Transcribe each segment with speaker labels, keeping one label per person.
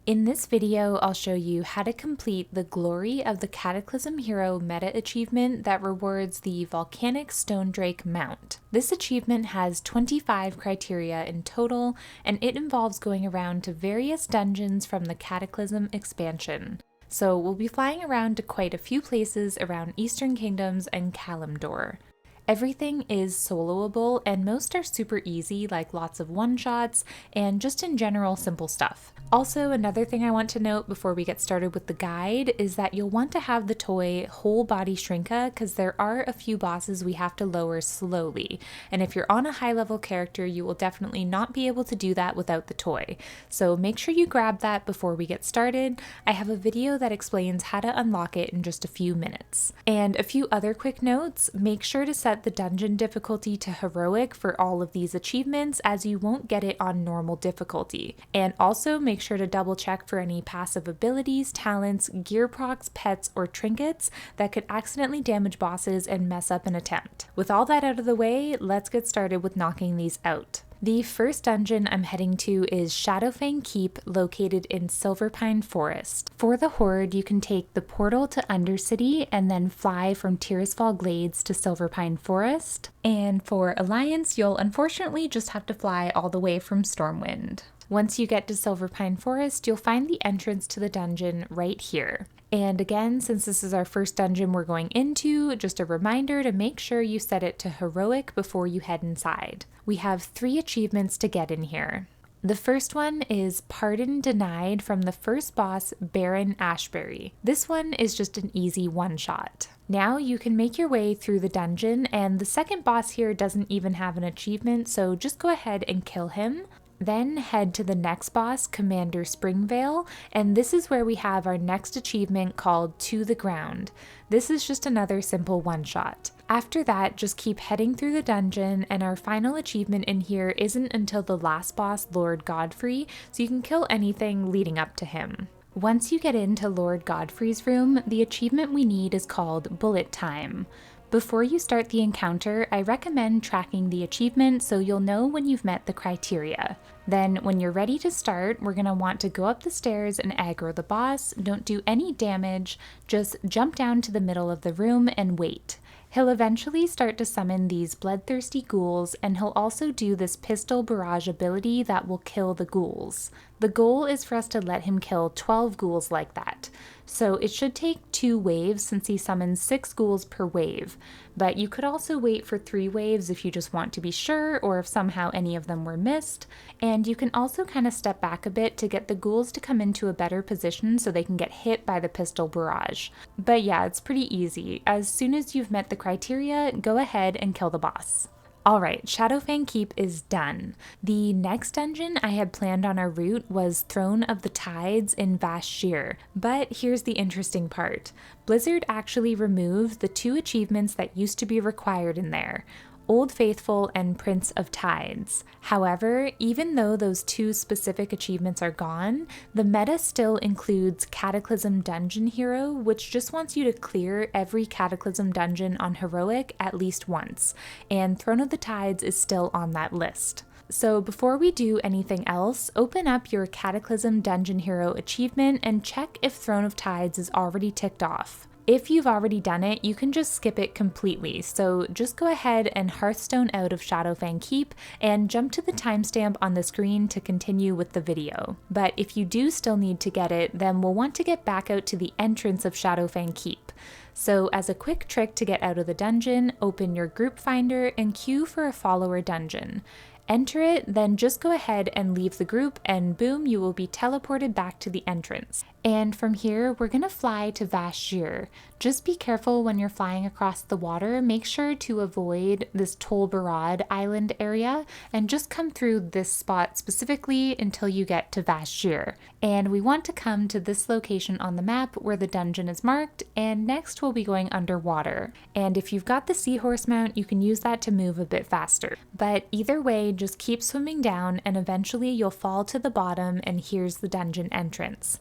Speaker 1: In this video, I'll show you how to complete the Glory of the Cataclysm Hero meta achievement that rewards the Volcanic Stone Drake Mount. This achievement has 25 criteria in total, and it involves going around to various dungeons from the Cataclysm expansion. So we'll be flying around to quite a few places around Eastern Kingdoms and Kalimdor. Everything is soloable, and most are super easy, like lots of one-shots, and just in general simple stuff. Also, another thing I want to note before we get started with the guide is that you'll want to have the toy Whole Body Shrinka, because there are a few bosses we have to lower slowly, and if you're on a high-level character, you will definitely not be able to do that without the toy. So make sure you grab that before we get started. I have a video that explains how to unlock it in just a few minutes. And a few other quick notes: make sure to set the dungeon difficulty to heroic for all of these achievements, as you won't get it on normal difficulty. And also make sure to double check for any passive abilities, talents, gear procs, pets, or trinkets that could accidentally damage bosses and mess up an attempt. With all that out of the way, let's get started with knocking these out. The first dungeon I'm heading to is Shadowfang Keep, located in Silverpine Forest. For the Horde, you can take the portal to Undercity and then fly from Tirisfal Glades to Silverpine Forest. And for Alliance, you'll unfortunately just have to fly all the way from Stormwind. Once you get to Silverpine Forest, you'll find the entrance to the dungeon right here. And again, since this is our first dungeon we're going into, just a reminder to make sure you set it to heroic before you head inside. We have 3 achievements to get in here. The first one is Pardon Denied from the first boss, Baron Ashbury. This one is just an easy one-shot. Now you can make your way through the dungeon, and the second boss here doesn't even have an achievement, so just go ahead and kill him. Then head to the next boss, Commander Springvale, and this is where we have our next achievement called To the Ground. This is just another simple one-shot. After that, just keep heading through the dungeon, and our final achievement in here isn't until the last boss, Lord Godfrey, so you can kill anything leading up to him. Once you get into Lord Godfrey's room, the achievement we need is called Bullet Time. Before you start the encounter, I recommend tracking the achievement so you'll know when you've met the criteria. Then, when you're ready to start, we're going to want to go up the stairs and aggro the boss. Don't do any damage, just jump down to the middle of the room and wait. He'll eventually start to summon these bloodthirsty ghouls, and he'll also do this pistol barrage ability that will kill the ghouls. The goal is for us to let him kill 12 ghouls like that. So it should take 2 waves since he summons 6 ghouls per wave. But you could also wait for 3 waves if you just want to be sure, or if somehow any of them were missed. And you can also kind of step back a bit to get the ghouls to come into a better position so they can get hit by the pistol barrage. But yeah, it's pretty easy. As soon as you've met the criteria, go ahead and kill the boss. Alright, Shadowfang Keep is done. The next dungeon I had planned on our route was Throne of the Tides in Vashj'ir, but here's the interesting part. Blizzard actually removed the 2 achievements that used to be required in there: Old Faithful and Prince of Tides. However, even though those 2 specific achievements are gone, the meta still includes Cataclysm Dungeon Hero, which just wants you to clear every Cataclysm dungeon on heroic at least once, and Throne of the Tides is still on that list. So before we do anything else, open up your Cataclysm Dungeon Hero achievement and check if Throne of Tides is already ticked off. If you've already done it, you can just skip it completely, so just go ahead and Hearthstone out of Shadowfang Keep and jump to the timestamp on the screen to continue with the video. But if you do still need to get it, then we'll want to get back out to the entrance of Shadowfang Keep. So as a quick trick to get out of the dungeon, open your group finder and queue for a follower dungeon. Enter it, then just go ahead and leave the group, and boom, you will be teleported back to the entrance. And from here, we're gonna fly to Vashj'ir. Just be careful when you're flying across the water. Make sure to avoid this Tol'vir island area and just come through this spot specifically until you get to Vashj'ir. And we want to come to this location on the map where the dungeon is marked, and next we'll be going underwater. And if you've got the seahorse mount, you can use that to move a bit faster. But either way, just keep swimming down and eventually you'll fall to the bottom, and here's the dungeon entrance.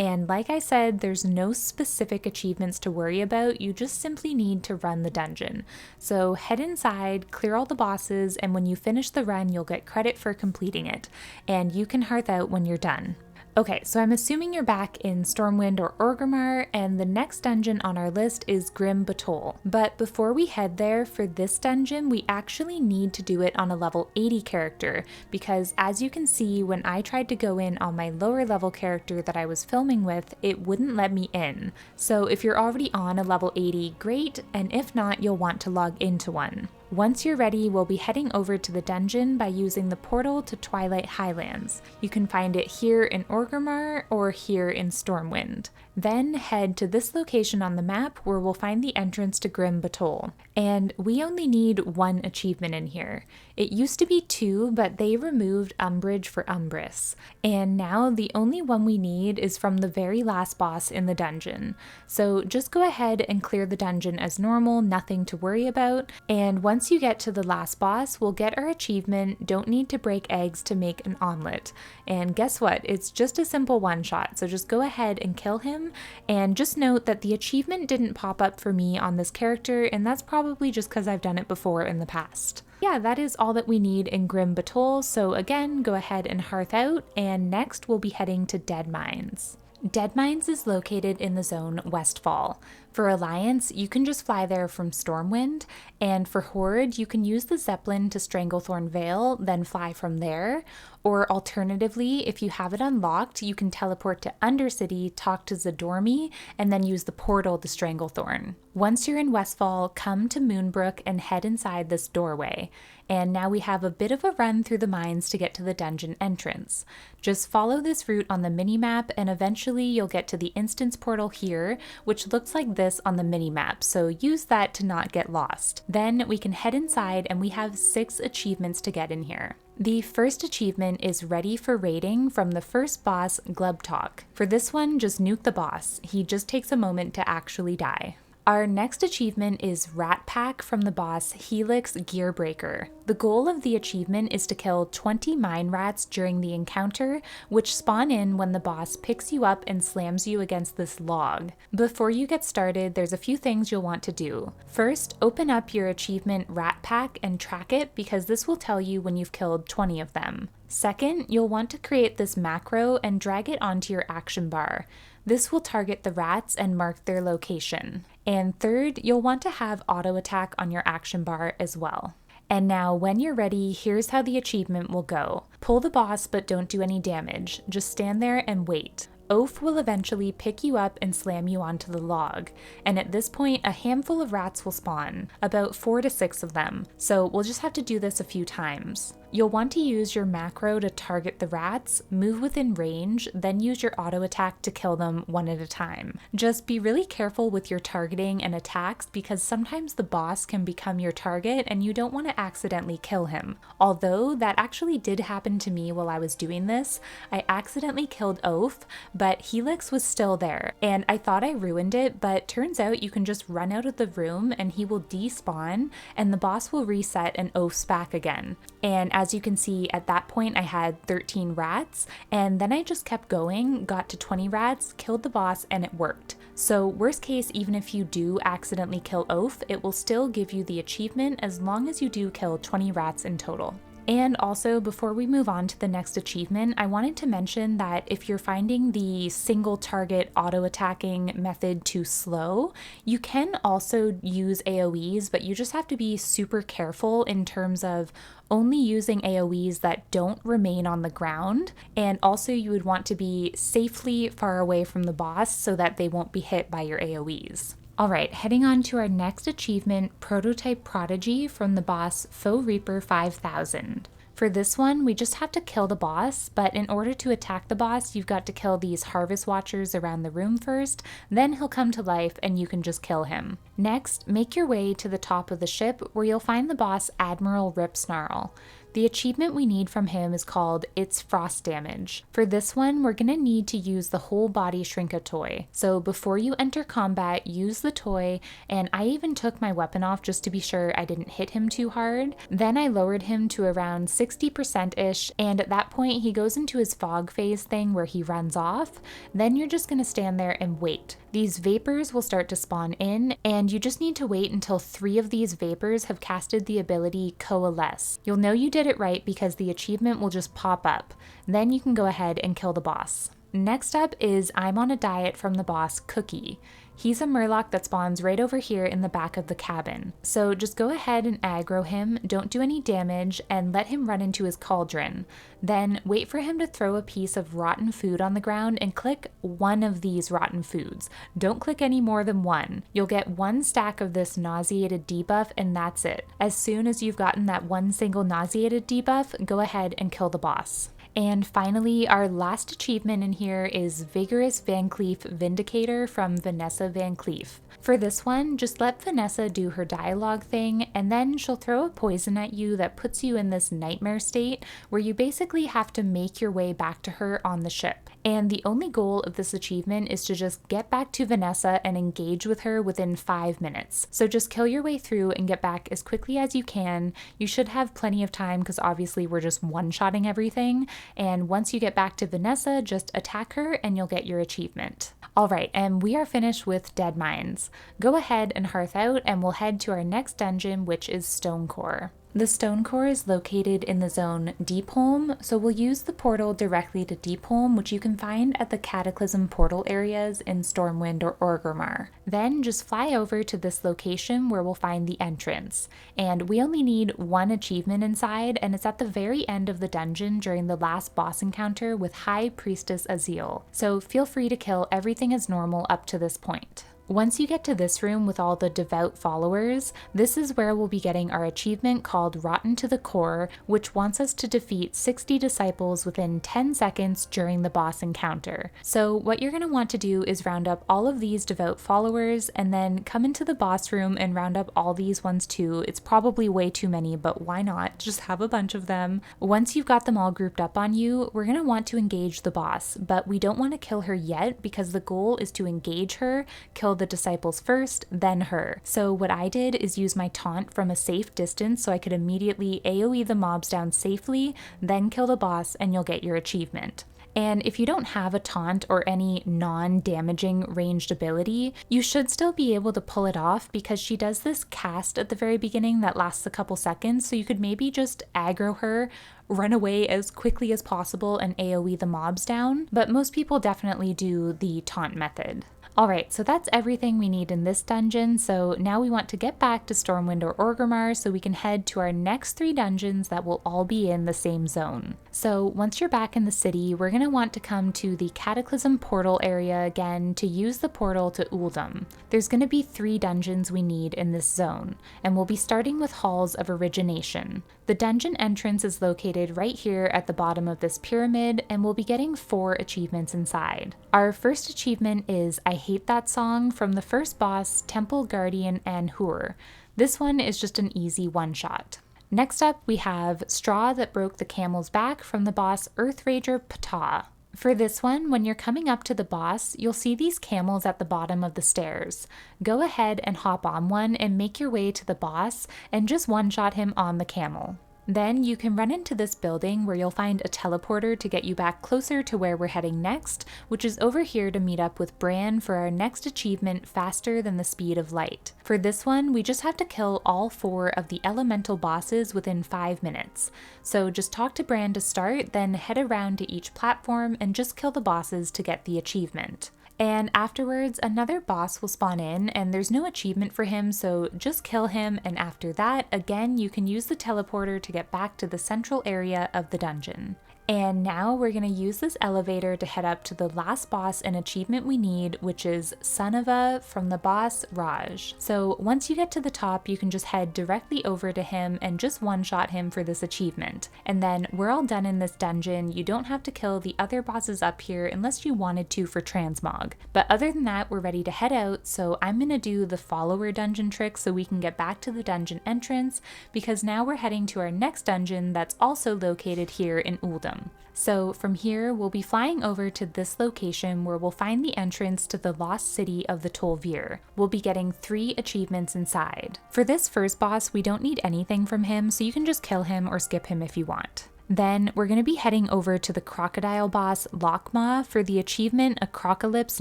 Speaker 1: And like I said, there's no specific achievements to worry about, you just simply need to run the dungeon. So head inside, clear all the bosses, and when you finish the run, you'll get credit for completing it. And you can hearth out when you're done. Okay, so I'm assuming you're back in Stormwind or Orgrimmar, and the next dungeon on our list is Grim Batol. But before we head there, for this dungeon, we actually need to do it on a level 80 character, because as you can see, when I tried to go in on my lower level character that I was filming with, it wouldn't let me in. So if you're already on a level 80, great, and if not, you'll want to log into one. Once you're ready, we'll be heading over to the dungeon by using the portal to Twilight Highlands. You can find it here in Orgrimmar or here in Stormwind. Then head to this location on the map where we'll find the entrance to Grim Batol. And we only need one achievement in here. It used to be 2, but they removed Umbrage for Umbriss. And now the only one we need is from the very last boss in the dungeon. So just go ahead and clear the dungeon as normal, nothing to worry about. And once you get to the last boss, we'll get our achievement, Don't Need to Break Eggs to Make an Omelette. And guess what? It's just a simple one-shot, so just go ahead and kill him. And just note that the achievement didn't pop up for me on this character, and that's probably just because I've done it before in the past. Yeah, that is all that we need in Grim Batol, so again, go ahead and hearth out, and next we'll be heading to Deadmines. Deadmines is located in the zone Westfall. For Alliance, you can just fly there from Stormwind, and for Horde, you can use the Zeppelin to Stranglethorn Vale, then fly from there, or alternatively, if you have it unlocked, you can teleport to Undercity, talk to Zadormi, and then use the portal to Stranglethorn. Once you're in Westfall, come to Moonbrook and head inside this doorway. And now we have a bit of a run through the mines to get to the dungeon entrance. Just follow this route on the minimap and eventually you'll get to the instance portal here, which looks like this on the minimap, so use that to not get lost. Then we can head inside and we have 6 achievements to get in here. The first achievement is Ready for Raiding from the first boss, Glubtalk. For this one, just nuke the boss. He just takes a moment to actually die. Our next achievement is Rat Pack from the boss Helix Gearbreaker. The goal of the achievement is to kill 20 mine rats during the encounter, which spawn in when the boss picks you up and slams you against this log. Before you get started, there's a few things you'll want to do. First, open up your achievement Rat Pack and track it because this will tell you when you've killed 20 of them. Second, you'll want to create this macro and drag it onto your action bar. This will target the rats and mark their location. And third, you'll want to have auto attack on your action bar as well. And now when you're ready, here's how the achievement will go. Pull the boss but don't do any damage. Just stand there and wait. Oaf will eventually pick you up and slam you onto the log, and at this point a handful of rats will spawn, about 4 to 6 of them, so we'll just have to do this a few times. You'll want to use your macro to target the rats, move within range, then use your auto attack to kill them one at a time. Just be really careful with your targeting and attacks because sometimes the boss can become your target and you don't want to accidentally kill him. Although that actually did happen to me while I was doing this. I accidentally killed Oaf, but Helix was still there, and I thought I ruined it, but turns out you can just run out of the room and he will despawn and the boss will reset and Oaf's back again. And as you can see, at that point I had 13 rats, and then I just kept going, got to 20 rats, killed the boss, and it worked. So worst case, even if you do accidentally kill Oaf, it will still give you the achievement as long as you do kill 20 rats in total. And also, before we move on to the next achievement, I wanted to mention that if you're finding the single target auto attacking method too slow, you can also use AoEs, but you just have to be super careful in terms of only using AoEs that don't remain on the ground, and also you would want to be safely far away from the boss so that they won't be hit by your AoEs. Alright, heading on to our next achievement, Prototype Prodigy from the boss Foe Reaper 5000. For this one, we just have to kill the boss, but in order to attack the boss, you've got to kill these Harvest Watchers around the room first, then he'll come to life and you can just kill him. Next, make your way to the top of the ship where you'll find the boss Admiral Ripsnarl. The achievement we need from him is called It's Frost Damage. For this one, we're going to need to use the Whole Body Shrinka Toy. So before you enter combat, use the toy, and I even took my weapon off just to be sure I didn't hit him too hard. Then I lowered him to around 60%-ish, and at that point he goes into his fog phase thing where he runs off. Then you're just going to stand there and wait. These vapors will start to spawn in, and you just need to wait until 3 of these vapors have casted the ability Coalesce. You'll know you did it right because the achievement will just pop up. Then you can go ahead and kill the boss. Next up is I'm on a Diet from the boss Cookie. He's a murloc that spawns right over here in the back of the cabin. So just go ahead and aggro him, don't do any damage, and let him run into his cauldron. Then wait for him to throw a piece of rotten food on the ground and click one of these rotten foods. Don't click any more than one. You'll get one stack of this nauseated debuff and that's it. As soon as you've gotten that one single nauseated debuff, go ahead and kill the boss. And finally, our last achievement in here is Vigorous VanCleef Vindicator from Vanessa VanCleef. For this one, just let Vanessa do her dialogue thing, and then she'll throw a poison at you that puts you in this nightmare state where you basically have to make your way back to her on the ship. And the only goal of this achievement is to just get back to Vanessa and engage with her within 5 minutes. So just kill your way through and get back as quickly as you can. You should have plenty of time because obviously we're just one-shotting everything. And once you get back to Vanessa, just attack her and you'll get your achievement. Alright, and we are finished with Deadmines. Go ahead and hearth out and we'll head to our next dungeon, which is Stonecore. The Stonecore is located in the zone Deepholm, so we'll use the portal directly to Deepholm, which you can find at the Cataclysm portal areas in Stormwind or Orgrimmar. Then just fly over to this location where we'll find the entrance. And we only need one achievement inside, and it's at the very end of the dungeon during the last boss encounter with High Priestess Azil. So feel free to kill everything as normal up to this point. Once you get to this room with all the devout followers, this is where we'll be getting our achievement called Rotten to the Core, which wants us to defeat 60 disciples within 10 seconds during the boss encounter. So what you're going to want to do is round up all of these devout followers and then come into the boss room and round up all these ones too. It's probably way too many, but why not? Just have a bunch of them. Once you've got them all grouped up on you, we're going to want to engage the boss, but we don't want to kill her yet because the goal is to engage her, kill the disciples first, then her. So what I did is use my taunt from a safe distance so I could immediately AoE the mobs down safely, then kill the boss and you'll get your achievement. And if you don't have a taunt or any non-damaging ranged ability, you should still be able to pull it off because she does this cast at the very beginning that lasts a couple seconds, so you could maybe just aggro her, run away as quickly as possible and AoE the mobs down, but most people definitely do the taunt method. Alright, so that's everything we need in this dungeon, so now we want to get back to Stormwind or Orgrimmar so we can head to our next 3 dungeons that will all be in the same zone. So once you're back in the city, we're going to want to come to the Cataclysm portal area again to use the portal to Uldum. There's going to be 3 dungeons we need in this zone, and we'll be starting with Halls of Origination. The dungeon entrance is located right here at the bottom of this pyramid, and we'll be getting 4 achievements inside. Our first achievement is I Hate That Song from the first boss, Temple Guardian Anhur. This one is just an easy one-shot. Next up, we have Straw That Broke the Camel's Back from the boss Earthrager Ptah. For this one, when you're coming up to the boss, you'll see these camels at the bottom of the stairs. Go ahead and hop on one and make your way to the boss and just one-shot him on the camel. Then you can run into this building where you'll find a teleporter to get you back closer to where we're heading next, which is over here to meet up with Bran for our next achievement, Faster Than the Speed of Light. For this one, we just have to kill all 4 of the elemental bosses within 5 minutes. So just talk to Bran to start, then head around to each platform and just kill the bosses to get the achievement. And afterwards, another boss will spawn in, and there's no achievement for him, so just kill him, and after that, again, you can use the teleporter to get back to the central area of the dungeon. And now we're going to use this elevator to head up to the last boss and achievement we need, which is Sunava from the boss Raj. So once you get to the top, you can just head directly over to him and just one-shot him for this achievement. And then we're all done in this dungeon. You don't have to kill the other bosses up here unless you wanted to for transmog. But other than that, we're ready to head out, so I'm going to do the follower dungeon trick so we can get back to the dungeon entrance, because now we're heading to our next dungeon that's also located here in Uldum. So from here, we'll be flying over to this location where we'll find the entrance to the lost city of the Tol'vir. We'll be getting 3 achievements inside. For this first boss, we don't need anything from him, so you can just kill him or skip him if you want. Then we're going to be heading over to the crocodile boss Lockmaw for the achievement Acrocalypse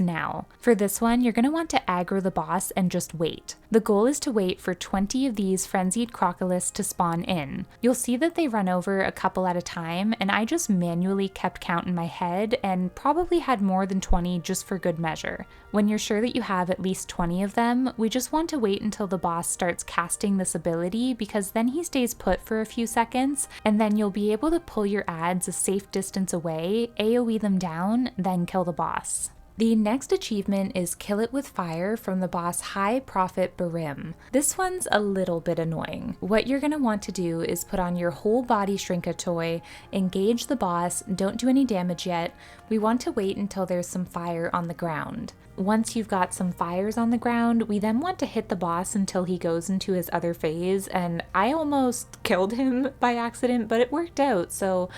Speaker 1: Now. For this one, you're going to want to aggro the boss and just wait. The goal is to wait for 20 of these frenzied crocolists to spawn in. You'll see that they run over a couple at a time, and I just manually kept count in my head and probably had more than 20 just for good measure. When you're sure that you have at least 20 of them, we just want to wait until the boss starts casting this ability, because then he stays put for a few seconds, and then you'll be able to pull your adds a safe distance away, AoE them down, then kill the boss. The next achievement is Kill It With Fire from the boss High Prophet Barim. This one's a little bit annoying. What you're going to want to do is put on your Whole Body Shrinka Toy, engage the boss, don't do any damage yet. We want to wait until there's some fire on the ground. Once you've got some fires on the ground, we then want to hit the boss until he goes into his other phase, and I almost killed him by accident, but it worked out, so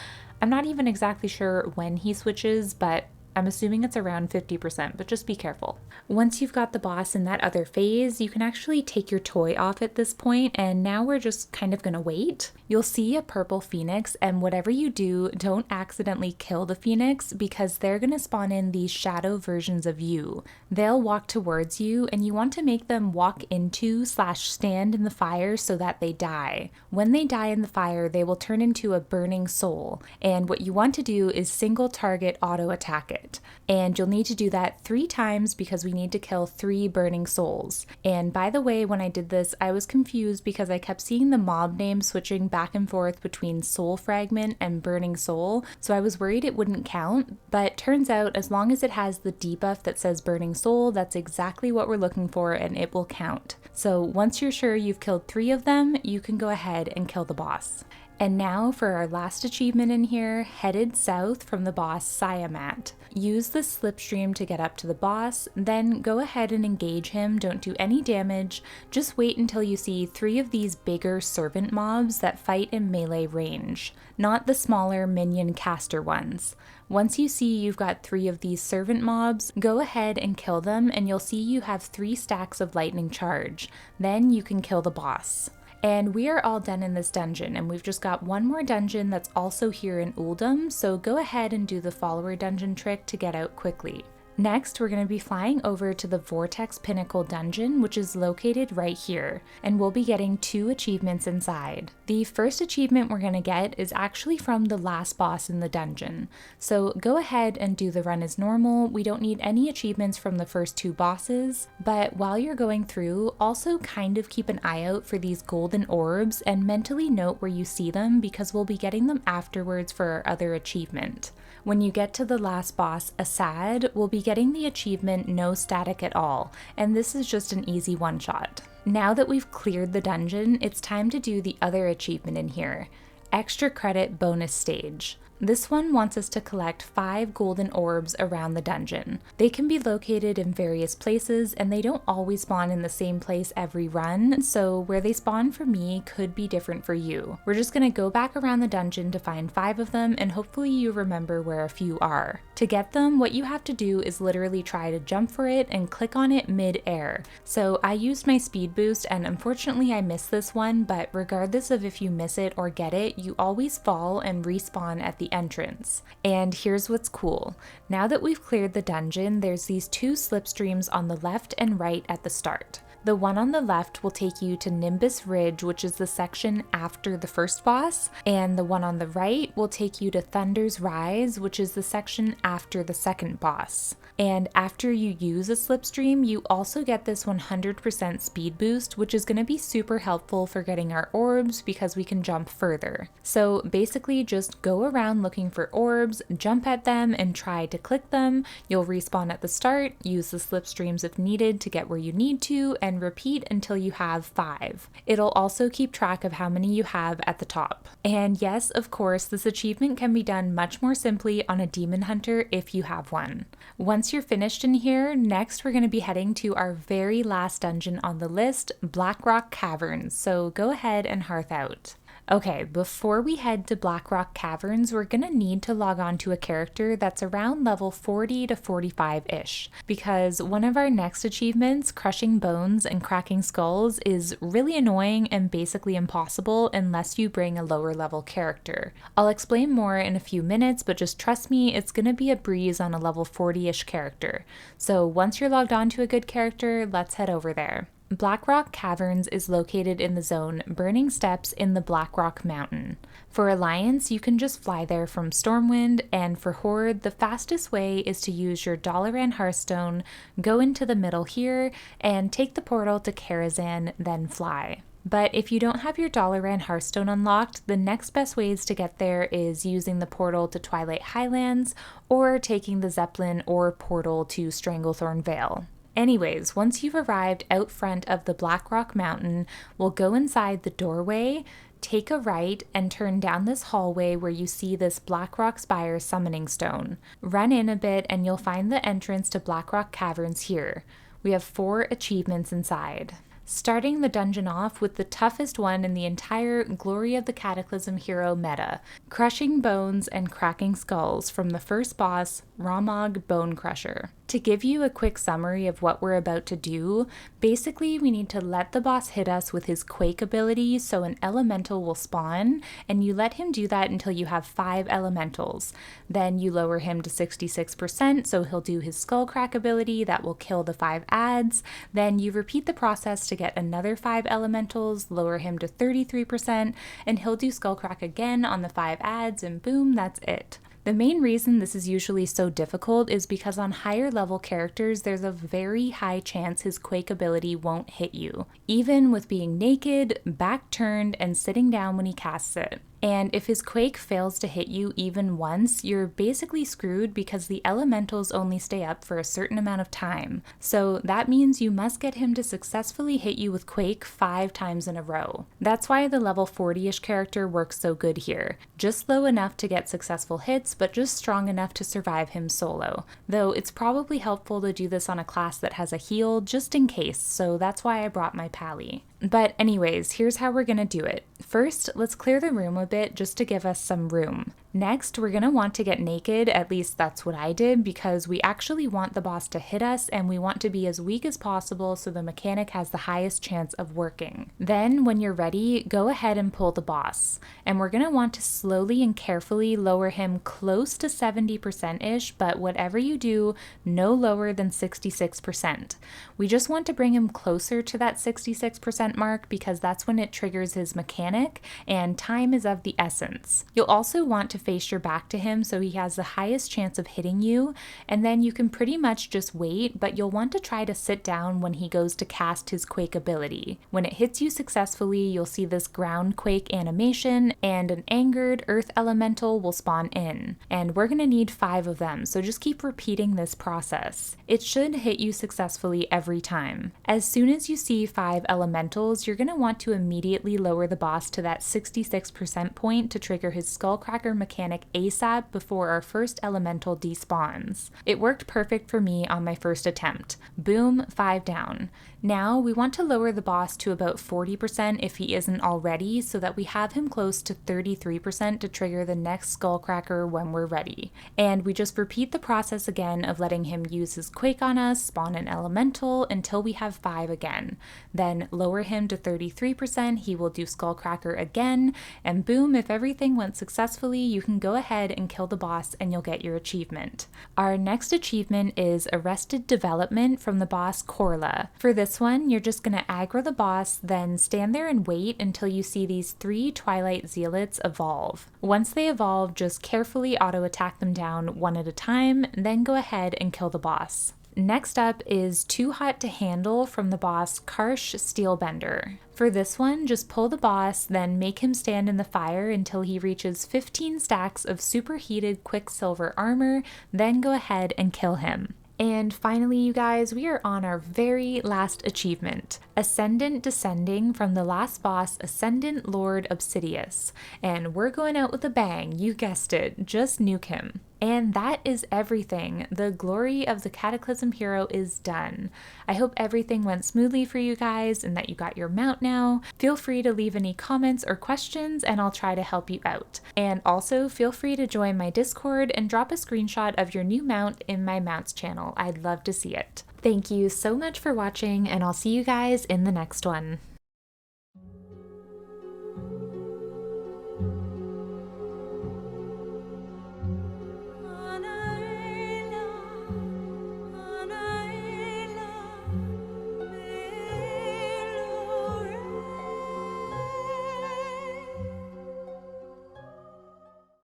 Speaker 1: I'm not even exactly sure when he switches, but I'm assuming it's around 50%, but just be careful. Once you've got the boss in that other phase, you can actually take your toy off at this point, and now we're just kind of gonna wait. You'll see a purple phoenix, and whatever you do, don't accidentally kill the phoenix, because they're gonna spawn in these shadow versions of you. They'll walk towards you, and you want to make them walk into / stand in the fire so that they die. When they die in the fire, they will turn into a burning soul, and what you want to do is single target auto attack it. And you'll need to do that 3 times because we need to kill 3 burning souls. And by the way, when I did this, I was confused because I kept seeing the mob name switching back and forth between Soul Fragment and Burning Soul, so I was worried it wouldn't count, but turns out as long as it has the debuff that says Burning Soul, that's exactly what we're looking for and it will count. So once you're sure you've killed 3 of them, you can go ahead and kill the boss. And now for our last achievement in here, Headed South from the boss Siamat. Use the slipstream to get up to the boss, then go ahead and engage him, don't do any damage, just wait until you see 3 of these bigger servant mobs that fight in melee range, not the smaller minion caster ones. Once you see you've got 3 of these servant mobs, go ahead and kill them and you'll see you have 3 stacks of lightning charge. Then you can kill the boss. And we are all done in this dungeon, and we've just got one more dungeon that's also here in Uldum, so go ahead and do the follower dungeon trick to get out quickly. Next, we're going to be flying over to the Vortex Pinnacle dungeon, which is located right here, and we'll be getting 2 achievements inside. The first achievement we're going to get is actually from the last boss in the dungeon, so go ahead and do the run as normal. We don't need any achievements from the first 2 bosses, but while you're going through, also kind of keep an eye out for these golden orbs and mentally note where you see them because we'll be getting them afterwards for our other achievement. When you get to the last boss, Assad, we'll be getting the achievement No Static at All, and this is just an easy one-shot. Now that we've cleared the dungeon, it's time to do the other achievement in here, Extra Credit Bonus Stage. This one wants us to collect 5 golden orbs around the dungeon. They can be located in various places and they don't always spawn in the same place every run, so where they spawn for me could be different for you. We're just gonna go back around the dungeon to find 5 of them and hopefully you remember where a few are. To get them, what you have to do is literally try to jump for it and click on it mid-air. So I used my speed boost and unfortunately I missed this one, but regardless of if you miss it or get it, you always fall and respawn at the entrance. And here's what's cool. Now that we've cleared the dungeon, there's these 2 slipstreams on the left and right at the start. The one on the left will take you to Nimbus Ridge, which is the section after the first boss, and the one on the right will take you to Thunder's Rise, which is the section after the second boss. And after you use a slipstream, you also get this 100% speed boost, which is going to be super helpful for getting our orbs because we can jump further. So basically just go around looking for orbs, jump at them, and try to click them. You'll respawn at the start, use the slipstreams if needed to get where you need to, and repeat until you have 5. It'll also keep track of how many you have at the top. And yes, of course, this achievement can be done much more simply on a demon hunter if you have one. Once you're finished in here, next we're going to be heading to our very last dungeon on the list, Blackrock Caverns, so go ahead and hearth out. Okay, before we head to Blackrock Caverns, we're gonna need to log on to a character that's around level 40 to 45-ish, because one of our next achievements, Crushing Bones and Cracking Skulls, is really annoying and basically impossible unless you bring a lower level character. I'll explain more in a few minutes, but just trust me, it's gonna be a breeze on a level 40-ish character. So once you're logged on to a good character, let's head over there. Blackrock Caverns is located in the zone Burning Steps in the Blackrock Mountain. For Alliance, you can just fly there from Stormwind, and for Horde, the fastest way is to use your Dalaran Hearthstone, go into the middle here, and take the portal to Karazhan, then fly. But if you don't have your Dalaran Hearthstone unlocked, the next best ways to get there is using the portal to Twilight Highlands, or taking the Zeppelin or portal to Stranglethorn Vale. Anyways, once you've arrived out front of the Blackrock Mountain, we'll go inside the doorway, take a right, and turn down this hallway where you see this Blackrock Spire summoning stone. Run in a bit and you'll find the entrance to Blackrock Caverns here. We have 4 achievements inside. Starting the dungeon off with the toughest one in the entire Glory of the Cataclysm Hero meta, Crushing Bones and Cracking Skulls from the first boss, Ramog Bone Crusher. To give you a quick summary of what we're about to do, basically we need to let the boss hit us with his Quake ability so an elemental will spawn, and you let him do that until you have 5 elementals. Then you lower him to 66% so he'll do his Skullcrack ability that will kill the 5 adds. Then you repeat the process to get another 5 elementals, lower him to 33%, and he'll do Skullcrack again on the 5 adds, and boom, that's it. The main reason this is usually so difficult is because on higher level characters, there's a very high chance his Quake ability won't hit you, even with being naked, back turned, and sitting down when he casts it. And if his Quake fails to hit you even once, you're basically screwed because the elementals only stay up for a certain amount of time. So that means you must get him to successfully hit you with Quake 5 times in a row. That's why the level 40-ish character works so good here. Just low enough to get successful hits, but just strong enough to survive him solo. Though it's probably helpful to do this on a class that has a heal just in case, so that's why I brought my pally. But anyways, here's how we're gonna do it. First, let's clear the room a bit just to give us some room. Next, we're gonna want to get naked, at least that's what I did, because we actually want the boss to hit us and we want to be as weak as possible so the mechanic has the highest chance of working. Then, when you're ready, go ahead and pull the boss. And we're gonna want to slowly and carefully lower him close to 70%-ish, but whatever you do, no lower than 66%. We just want to bring him closer to that 66% mark because that's when it triggers his mechanic, and time is of the essence. You'll also want to face your back to him so he has the highest chance of hitting you, and then you can pretty much just wait, but you'll want to try to sit down when he goes to cast his Quake ability. When it hits you successfully, you'll see this ground Quake animation, and an angered earth elemental will spawn in. And we're gonna need 5 of them, so just keep repeating this process. It should hit you successfully every time. As soon as you see 5 elementals, you're gonna want to immediately lower the boss to that 66% point to trigger his Skullcracker mechanic ASAP before our first elemental despawns. It worked perfect for me on my first attempt. Boom, 5 down. Now we want to lower the boss to about 40% if he isn't already, so that we have him close to 33% to trigger the next Skullcracker when we're ready. And we just repeat the process again of letting him use his Quake on us, spawn an elemental until we have 5 again. Then lower him to 33%, he will do Skullcracker again, and boom, if everything went successfully, you can go ahead and kill the boss and you'll get your achievement. Our next achievement is Arrested Development from the boss Korla. For this one, you're just going to aggro the boss, then stand there and wait until you see these 3 Twilight Zealots evolve. Once they evolve, just carefully auto-attack them down one at a time, then go ahead and kill the boss. Next up is Too Hot to Handle from the boss Karsh Steelbender. For this one, just pull the boss, then make him stand in the fire until he reaches 15 stacks of superheated Quicksilver armor, then go ahead and kill him. And finally, you guys, we are on our very last achievement, Ascendant Descending from the last boss, Ascendant Lord Obsidious. And we're going out with a bang, you guessed it, just nuke him. And that is everything. The glory of the Cataclysm Hero is done. I hope everything went smoothly for you guys and that you got your mount now. Feel free to leave any comments or questions and I'll try to help you out. And also feel free to join my Discord and drop a screenshot of your new mount in my mounts channel. I'd love to see it. Thank you so much for watching and I'll see you guys in the next one.